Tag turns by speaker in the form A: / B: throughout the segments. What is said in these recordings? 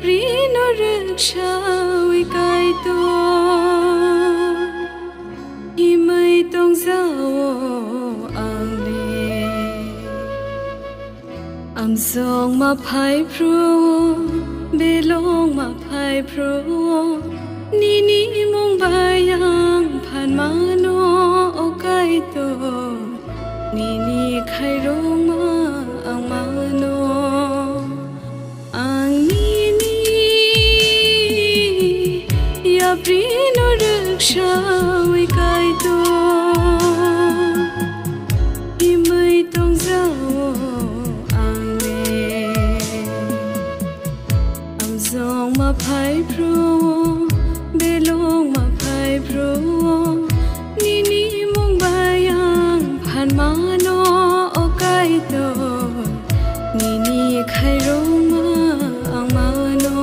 A: Prino riksha wikai to Himay tong zao ang le Am song ma phai pro Belong ma phai pro Ni mong bayang phan ma no o kai to Ni khai rong ma ang ma no Prino riksha wikai to Himay tong zao ang le Am zong ma phai pro Belong ma phai pro Ni mong bayang phan ma no o kai to Ni khai rong ma ang ma no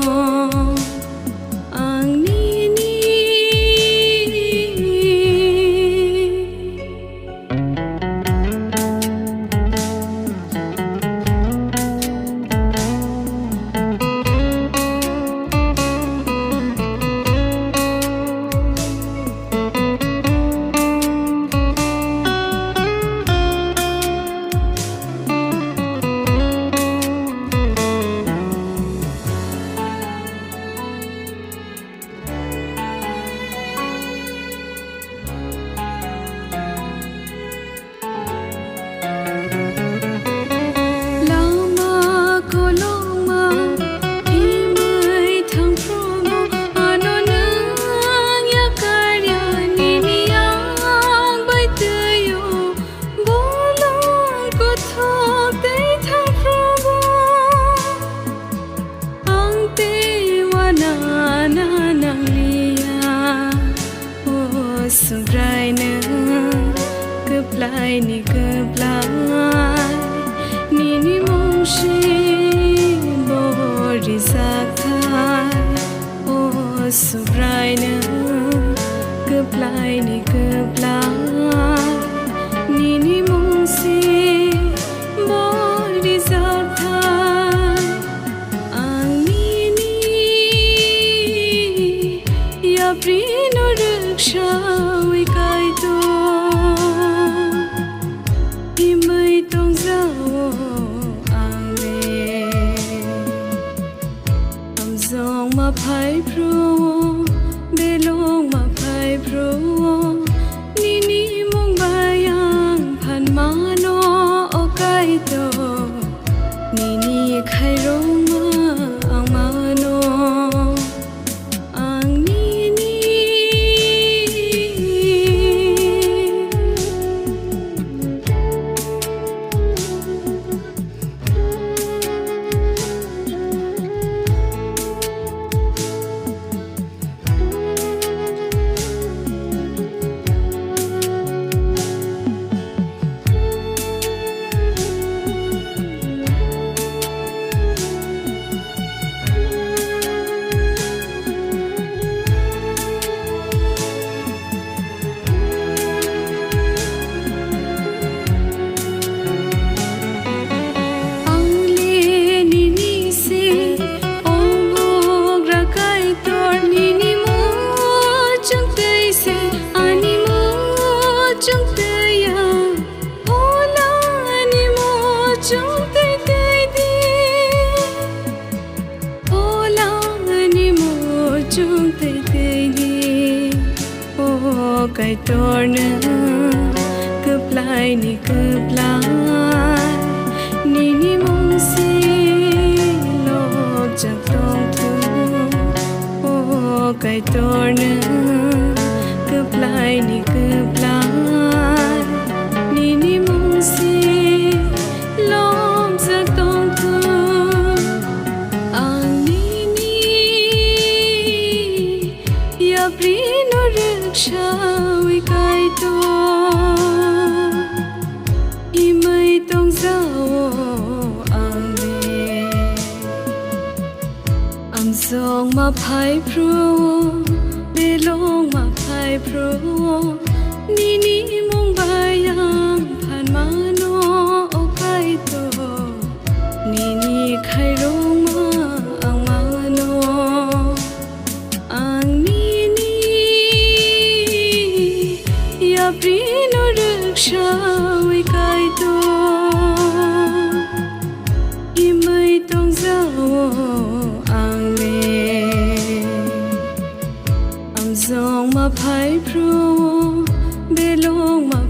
A: Sungrai ne keplai ni keplai ni mong shi bori sakai oh sungrai ne keplai ni keplai ni mong shi bori sakai ang ni ya prino riksha wikai to Himay tong zao ang le Am zong ma phai pro Belong ma phai pro Ni mong bayang phan ma no o kai to Ni khai rong ma ang ma no Kai torna keplai ni keplai ni mong si lok jak tong tu oh kai torna 个ปลายนี่คือปลายนี่มงสีลมจากตรงเธออ่างนี่อย่าปรีนรึกชาวิกายตัวอีไม่ต้องเศร้าอ่างเวอ่ำสองมาพายพรูเบลงมาพายพรูนี่มงบายังผ่านมาโนโอไกโตนี่ใครรู้มาอ่างมาโนอ่างนี่อย่าปรีนรึกชาวิกายโตอีไม่ต้องเศร้าอ่างเวอ่ำสองมาพายพรูเบลงมา